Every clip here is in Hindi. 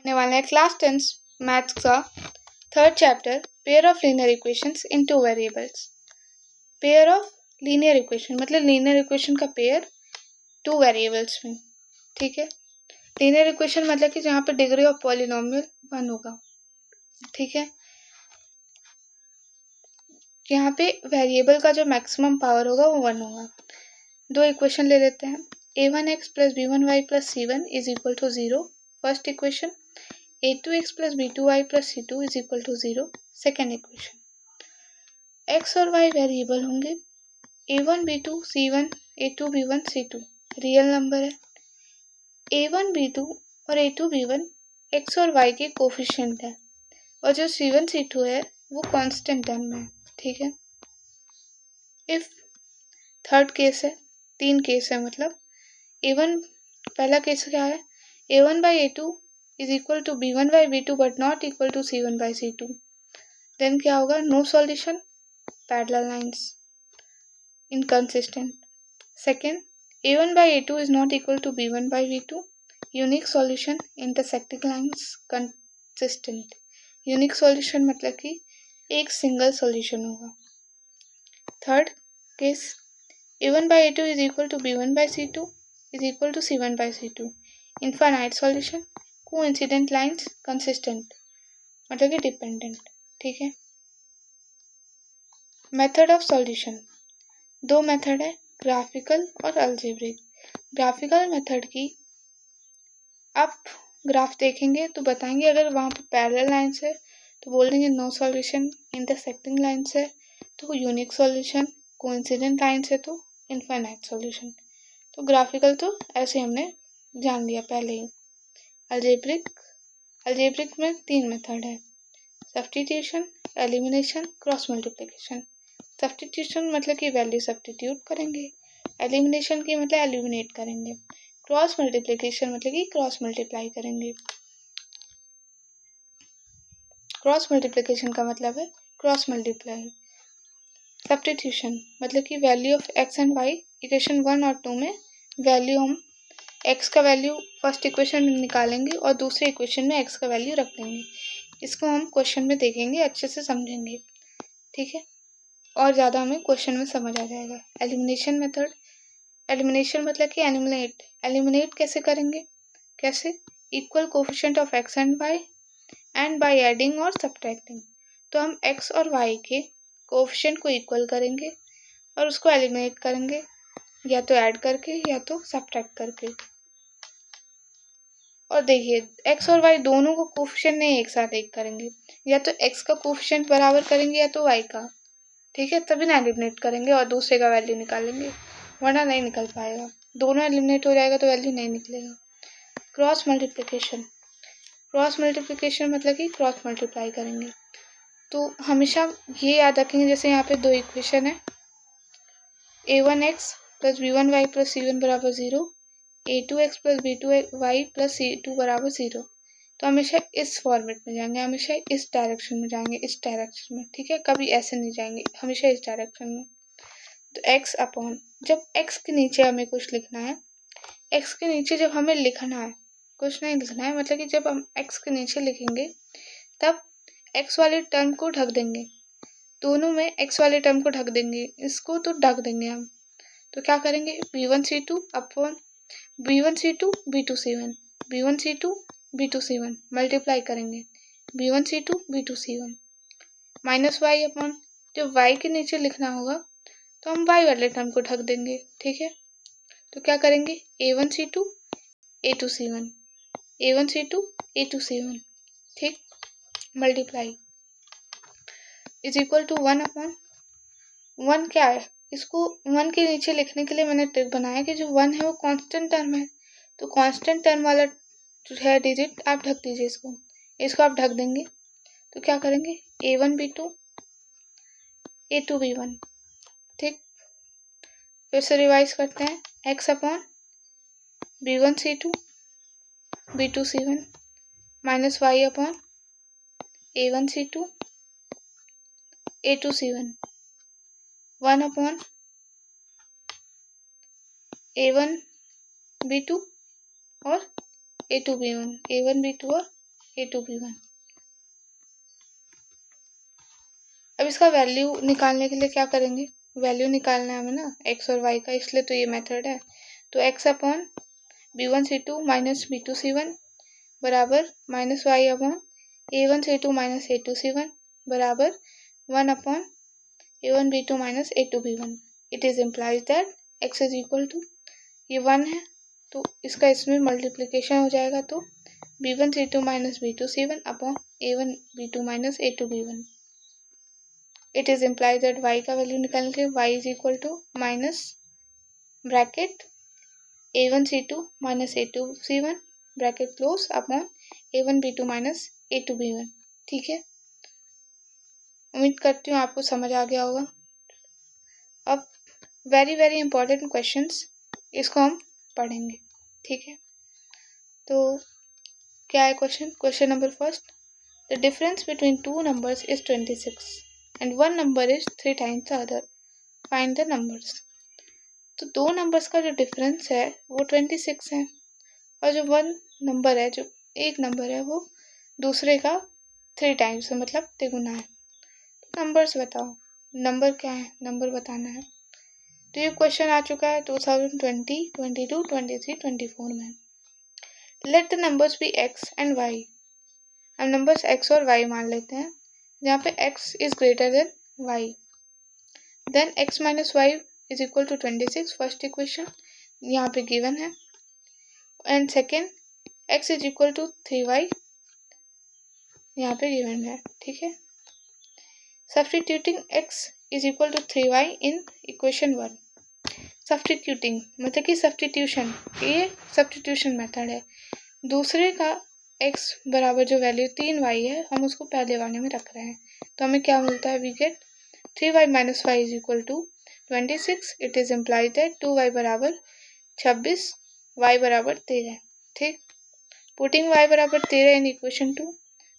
पढ़ने वाले हैं क्लास 10 मैथ्स का third chapter pair of linear equations in two variables. Pair of linear equation मतलब लीनियर इक्वेशन का पेयर टू वेरिएबल्स में। ठीक है, लीनियर इक्वेशन मतलब कि जहाँ पे डिग्री ऑफ पॉलिनोमियल 1 होगा। ठीक है, यहाँ पे वेरिएबल का जो मैक्सिमम पावर होगा वो 1 होगा। दो इक्वेशन ले लेते हैं। a1x plus b1y plus c1 is equal to 0 first equation, a2x plus b2y plus c2 is equal to 0 second equation. x और y वेरिएबल होंगे, a1 b2 c1 a2 b1 c2 real number है। a1 b2 और a2 b1 x और y के कोफिशिएंट है और जो c1 c2 है वो कांस्टेंट टर्म में है। ठीक है, इफ थर्ड केस है, 3 केस है मतलब a1 पहला केस क्या है, a1 by a2 is equal to b1 by b2 but not equal to c1 by c2। Then क्या होगा, no solution, parallel lines, inconsistent. Second, a1 by a2 is not equal to b1 by b2, unique solution, intersecting lines, consistent. Unique solution मतलब कि एक सिंगल सॉल्यूशन होगा। Third case, a1 by a2 is equal to b1 by c2 is equal to c1 by c2, infinite solution, coincident lines, consistent मतलब कि डिपेंडेंट। ठीक है, मेथड ऑफ सॉल्यूशन, दो मेथड है, ग्राफिकल और अलजेब्रिक। ग्राफिकल मेथड की आप ग्राफ देखेंगे तो बताएंगे, अगर वहाँ पे पैरेलल लाइंस है तो बोल देंगे नो सॉल्यूशन, इंटरसेक्टिंग लाइंस है तो यूनिक सॉल्यूशन, कोइंसिडेंट लाइंस है तो इनफाइनाइट सॉल्यूशन। तो ग्राफिकल तो ऐसे हमने जान लिया पहले ही। अलजेब्रिक में 3 मेथड है, substitution, elimination, cross multiplication. Substitution मतलब कि वैल्यू सब्स्टिट्यूट करेंगे, एलिमिनेशन की मतलब एलिमिनेट करेंगे, क्रॉस मल्टीप्लिकेशन मतलब कि क्रॉस मल्टीप्लाई करेंगे। क्रॉस मल्टीप्लिकेशन का मतलब है क्रॉस मल्टीप्लाई। सब्स्टिट्यूशन मतलब कि value of x and y equation 1 और 2 में वैल्यू हम एक्स का वैल्यू फर्स्ट इक्वेशन में निकालेंगे और दूसरे इक्वेशन में एक्स का वैल्यू रख देंगे। इसको हम क्वेश्चन में देखेंगे, अच्छे से समझेंगे। ठीक है, और ज़्यादा हमें क्वेश्चन में समझ आ जाएगा। एलिमिनेशन मेथड, एलिमिनेशन मतलब कि एलिमिनेट कैसे करेंगे, कैसे, equal coefficient of x and y and by adding और सब्ट्रैक्टिंग। तो हम एक्स और वाई के कोफिशिएंट को इक्वल करेंगे और उसको एलिमिनेट करेंगे, या तो ऐड करके या तो सब्ट्रैक्ट करके। और देखिए x और y दोनों को कोफिशिएंट नहीं एक साथ एक करेंगे, या तो x का कोफिशिएंट बराबर करेंगे या तो y का। ठीक है, तभी ना एलिमिनेट करेंगे और दूसरे का वैल्यू निकालेंगे, वरना नहीं निकल पाएगा। दोनों एलिमिनेट हो जाएगा तो वैल्यू नहीं निकलेगा। क्रॉस मल्टीप्लिकेशन, क्रॉस मल्टीप्लिकेशन मतलब कि क्रॉस मल्टीप्लाई करेंगे। तो हमेशा ये याद रखेंगे, जैसे यहाँ पे दो इक्वेशन है, a1x plus b1y plus c1 बराबर 0, a2x plus b2y plus c2 बराबर 0। तो हमेशा इस फॉर्मेट में जाएंगे, हमेशा इस डायरेक्शन में जाएंगे, इस डायरेक्शन में। ठीक है, कभी ऐसे नहीं जाएंगे, हमेशा इस डायरेक्शन में। तो x अपॉन, जब x के नीचे हमें कुछ लिखना है, x के नीचे जब हमें लिखना है, कुछ नहीं लिखना है, मतलब कि जब हम x के नीचे लिखेंगे तब x वाले टर्म को ढक देंगे, दोनों में x वाले टर्म को ढक देंगे, इसको तो ढक देंगे हम। तो क्या करेंगे, b1 c2 upon b1 c2 b2 c1, b1 c2 b2 c1 multiply करेंगे, b1 c2 b2 c1 minus y upon, जब y के नीचे लिखना होगा तो हम y वाले टर्म को ढक देंगे। ठीक है, तो क्या करेंगे, a1 c2 a2 c1 a1 c2 a2 c1, ठीक, multiply is equal to 1 upon 1 क्या है, इसको 1 के नीचे लिखने के लिए मैंने ट्रिक बनाया कि जो 1 है वो कांस्टेंट टर्म है, तो कांस्टेंट टर्म वाला जो है डिजिट आप ढक दीजिए, इसको आप ढक देंगे। तो क्या करेंगे, a1 b2 a2 b1, ठीक। फिर से रिवाइज करते हैं, x upon b1 c2 b2 c1 minus y upon a1 c2 a2 c1 1 upon a1 b2 और a2 b1 a1 b2 और A2B1। अब इसका वैल्यू निकालने के लिए क्या करेंगे, वैल्यू निकालना है हमें ना x और y का, इसलिए तो ये मेथड है। तो x upon B1C2 minus B2C1 बराबर minus y upon A1C2 minus A2C1 बराबर 1 upon A1B2 minus A2B1। It is implies that x is equal to, ये 1 है तो इसका इसमें मल्टीप्लिकेशन हो जाएगा, तो B1C2 minus B2C1 upon A1B2 minus A2B1। It is implies that y का वैल्यू निकाल के y is equal to minus bracket A1C2 minus A2C1 bracket close upon A1B2 minus A2B1। ठीक है, उम्मीद करती हूँ आपको समझ आ गया होगा। अब वेरी वेरी इंपॉर्टेंट क्वेश्चंस, इसको हम पढ़ेंगे। ठीक है, तो क्या है question, question number first, the difference between two numbers is 26 and one number is 3 times the other, find the numbers. तो दो नंबर्स का जो डिफरेंस है वो 26 है, और जो वन नंबर है, जो एक नंबर है, वो दूसरे का 3 टाइम्स है, मतलब तिगुना है। तो नंबर्स बताओ, नंबर क्या है, नंबर बताना है। तो ये क्वेश्चन आ चुका है 2020, 22, 23, 24 में। Let the numbers be x and y। हम नंबर्स x और y मान लेते हैं, जहाँ पे x is greater than y। Then x minus y is equal to 26, first equation यहाँ पे गिवन है, and second x is equal to 3y यहाँ पे गिवन है। ठीक है, substituting x is equal to 3y in equation 1। Substituting मतलब कि सब्स्टिट्यूशन, ये सब्स्टिट्यूशन मेथड है। दूसरे का x बराबर जो वैल्यू 3y है, हम उसको पहले वाले में रख रहे हैं, तो हमें क्या मिलता है, we get 3y minus y is equal to 26। It is implies that 2y बराबर 26, y बराबर 13। ठीक, पुटिंग y बराबर 13 इन इक्वेशन 2,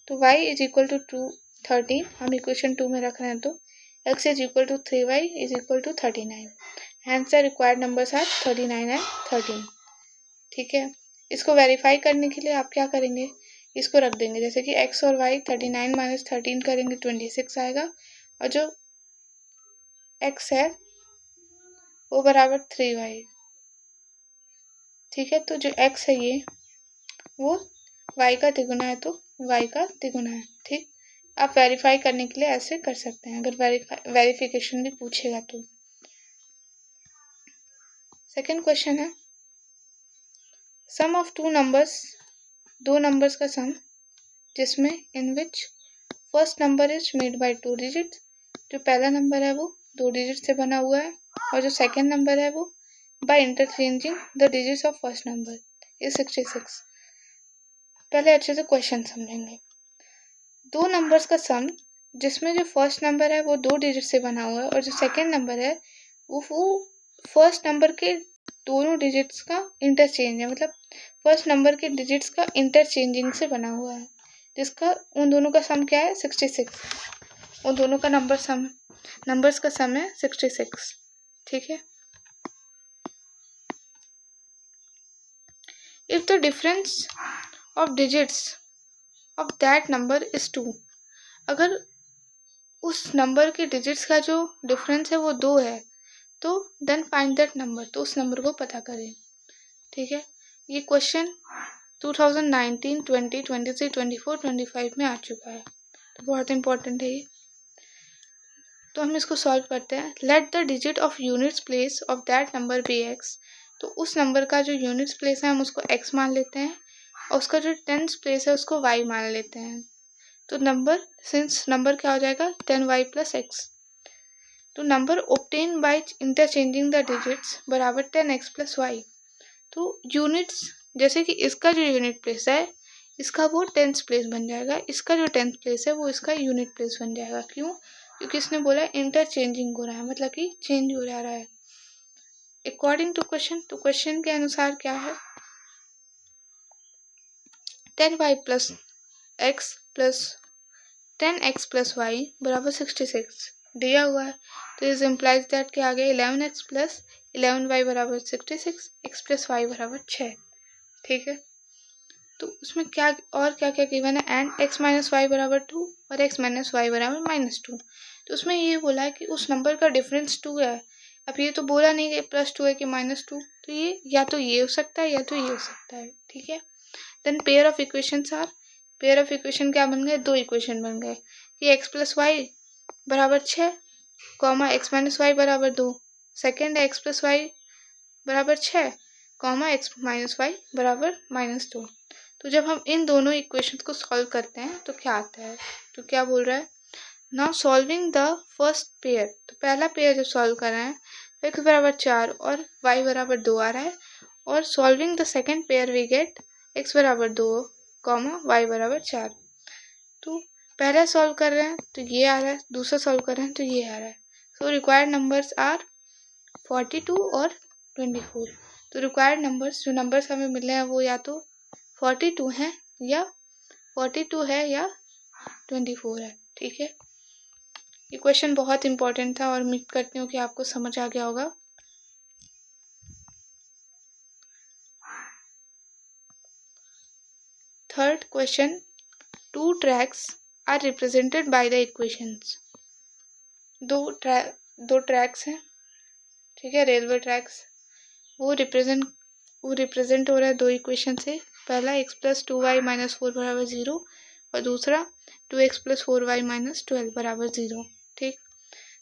तो y इज इक्वल टू 13 हम इक्वेशन 2 में रख रहे हैं, तो x is equal to 3y is equal to 39। Hence the required numbers are 39 and 13। ठीक है, इसको वेरीफाई करने के लिए आप क्या करेंगे, इसको रख देंगे, जैसे कि x और y 39 माइनस 13 करेंगे 26 आएगा, और जो x है वो बराबर 3y। ठीक है, तो जो x है ये वो y का तिगुना है, तो y का तिगुना है। ठीक, आप वेरीफाई करने के लिए ऐसे कर सकते हैं, अगर वेरिफिकेशन भी पूछेगा तो। सेकेंड क्वेश्चन है, सम ऑफ टू नंबर्स, दो नंबर्स का सम जिसमें in which first number is made by 2 digits, जो पहला नंबर है वो 2 डिजिट से बना हुआ है, और जो सेकेंड नंबर है वो by interchanging the digits of first number is 66। पहले अच्छे से क्वेश्चन समझेंगे। दो नंबर्स का सम जिसमें जो फर्स्ट नंबर है वो 2 डिजिट से बना हुआ है, और जो सेकेंड नंबर है वो फर्स्ट नंबर के दोनों डिजिट्स का इंटरचेंज है, मतलब फर्स्ट नंबर के डिजिट्स का इंटरचेंजिंग से बना हुआ है, जिसका उन दोनों का सम क्या है, 66। उन दोनों का नंबर्स का सम है 66। ठीक है, if the difference of digits of that number is 2, अगर उस नंबर के डिजिट्स का जो डिफरेंस है वो 2 है, तो देन फाइंड दैट नंबर, तो उस नंबर को पता करें। ठीक है, ये क्वेश्चन 2019, 20, 23, 24, 25 में आ चुका है, तो बहुत इंपॉर्टेंट है ये। तो हम इसको सॉल्व करते हैं। Let the digit of units place of that number be x, तो उस नंबर का जो यूनिट्स प्लेस है हम उसको x मान लेते हैं, और उसका जो टेंस प्लेस है उसको y मान लेते हैं। तो नंबर, सिंस नंबर क्या हो जाएगा, 10y प्लस एक्स, तो number obtain by interchanging the digits बराबर 10x प्लस वाई। तो यूनिट्स, जैसे कि इसका जो यूनिट प्लेस है इसका वो टेंस प्लेस बन जाएगा, इसका जो टेंस प्लेस है वो इसका यूनिट प्लेस बन जाएगा। क्यों, क्योंकि इसने बोला इंटरचेंजिंग हो रहा है, मतलब कि चेंज हो जा रहा है अकॉर्डिंग टू क्वेश्चन। तो क्वेश्चन के अनुसार क्या है, 10y plus x plus 10x plus y बराबर 66 दिया हुआ है, तो इज इम्प्लाइज दैट के आगे 11x प्लस 11y बराबर 66, x प्लस वाई बराबर 6। ठीक है, तो उसमें क्या और क्या क्या गिवन है, एंड एक्स माइनस वाई बराबर 2 और एक्स माइनस वाई बराबर -2। तो उसमें ये बोला है कि उस नंबर का डिफरेंस 2 है। अब ये तो बोला नहीं कि +2 है कि -2, तो ये या तो ये हो सकता है या तो ये हो सकता है, ठीक है। Then pair of equations are, pair of equation क्या बन गए, 2 इक्वेशन बन गए कि एक्स प्लस वाई बराबर 6, कॉमा एक्स माइनस वाई बराबर 2। सेकेंड है एक्स प्लस वाई बराबर 6, कॉमा एक्स माइनस वाई बराबर -2। तो जब हम इन दोनों इक्वेशंस को सॉल्व करते हैं तो क्या आता है, तो क्या बोल रहा है, now solving the first pair. तो पहला पेयर जब सॉल्व कर रहे हैं, एक्स बराबर 4 और वाई बराबर 2 आ रहा है, और solving the second pair we get x बराबर 2, कॉमा वाई बराबर 4। तो पहला सॉल्व कर रहे हैं तो ये आ रहा है, दूसरा सॉल्व कर रहे हैं तो ये आ रहा है। सो रिक्वायर्ड नंबर्स आर 42 और 24। तो रिक्वायर्ड नंबर्स, जो नंबर्स हमें मिले हैं वो या तो 42 हैं या 42 है या 24 है, ठीक है। ये क्वेश्चन बहुत इंपॉर्टेंट था और उम्मीद करती हूँ कि आपको समझ आ गया होगा। Third question, 2 tracks are represented by the equations. दो ट्रैक्स हैं, ठीक है, रेलवे ट्रैक्स, वो रिप्रेजेंट हो रहा है 2 इक्वेशन से। पहला एक्स प्लस 2y माइनस 4 बराबर 0 और दूसरा 2x प्लस 4y माइनस 12 बराबर 0, ठीक।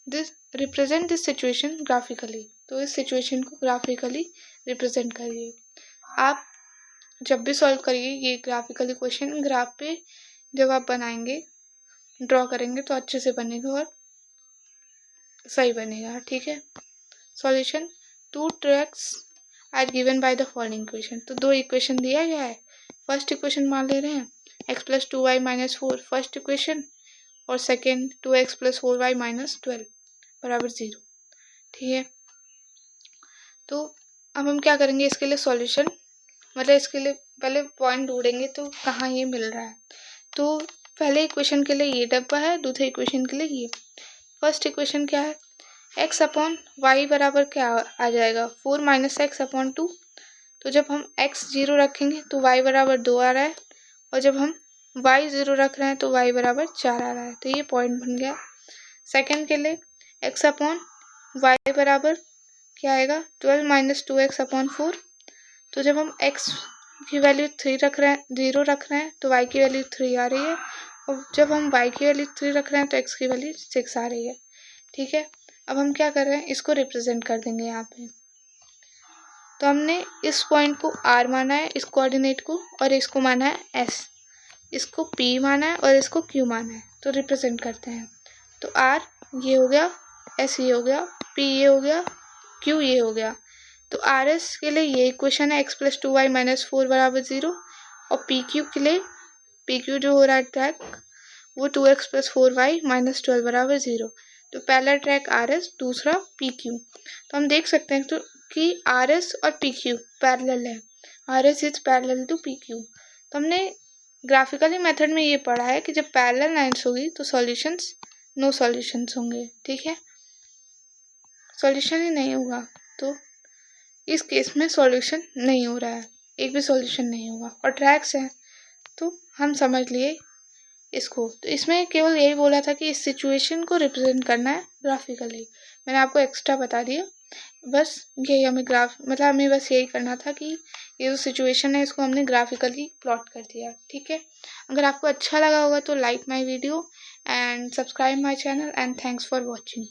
This represent this situation graphically. तो इस सिचुएशन को ग्राफिकली रिप्रेजेंट करिए। आप जब भी सॉल्व करिए ये ग्राफिकली क्वेश्चन, ग्राफ पे जब आप बनाएंगे, ड्रॉ करेंगे तो अच्छे से बनेगा और सही बनेगा, ठीक है। Solution, 2 tracks are given by the following equation. तो 2 इक्वेशन दिया गया है। फर्स्ट इक्वेशन मान ले रहे हैं x plus 2y minus 4 first equation, और second 2x plus 4y minus 12 बराबर 0, ठीक है। तो अब हम क्या करेंगे इसके लिए सॉल्यूशन, मतलब इसके लिए पहले पॉइंट ढूंढेंगे तो कहाँ ये मिल रहा है। तो पहले इक्वेशन के लिए ये डब्बा है, दूसरे इक्वेशन के लिए ये। फर्स्ट इक्वेशन क्या है, x अपॉन वाई बराबर क्या आ जाएगा, 4 माइनस एक्स अपॉन 2। तो जब हम x 0 रखेंगे तो y बराबर 2 आ रहा है, और जब हम y 0 रख रहे हैं तो y बराबर 4 आ रहा है, तो ये पॉइंट बन गया। सेकंड के लिए x अपॉन वाई बराबर क्या आएगा, 12 माइनस 2x अपॉन 4। तो जब हम x की वैल्यू 3 रख रहे हैं, 0 रख रहे हैं तो y की वैल्यू 3 आ रही है, और जब हम y की वैल्यू 3 रख रहे हैं तो x की वैल्यू 6 आ रही है, ठीक है। अब हम क्या कर रहे हैं, इसको रिप्रेजेंट कर देंगे यहाँ पे। तो हमने इस पॉइंट को r माना है, इस कोऑर्डिनेट को, और इसको माना है s, इसको p माना है और इसको q माना है। तो रिप्रेजेंट करते हैं, तो r ये हो गया, s ये हो गया, p ये हो गया, q ये हो गया। तो आर एस के लिए ये इक्वेशन है एक्स प्लस 2y माइनस 4 बराबर 0, और पी क्यू के लिए, पी क्यू जो हो रहा है ट्रैक, वो 2x प्लस 4y माइनस 12 बराबर 0। तो पहला ट्रैक आर एस, दूसरा पी क्यू। तो हम देख सकते हैं तो कि आर एस और पी क्यू पैरेलल है, R S is parallel to P Q. तो हमने ग्राफिकली मेथड में ये पढ़ा है कि जब पैरेलल लाइन्स होगी तो सॉल्यूशंस नो सॉल्यूशंस होंगे, ठीक है, सॉल्यूशन ही नहीं होगा। तो इस केस में सॉल्यूशन नहीं हो रहा है, एक भी सॉल्यूशन नहीं होगा, और ट्रैक्स हैं तो हम समझ लिए इसको। तो इसमें केवल यही बोला था कि इस सिचुएशन को रिप्रेजेंट करना है ग्राफिकली। मैंने आपको एक्स्ट्रा बता दिया, बस यही हमें मतलब हमें बस यही करना था कि ये जो सिचुएशन है इसको हमने ग्राफिकली प्लॉट कर दिया, ठीक है। अगर आपको अच्छा लगा होगा तो like my video and subscribe my channel, and thanks for watching.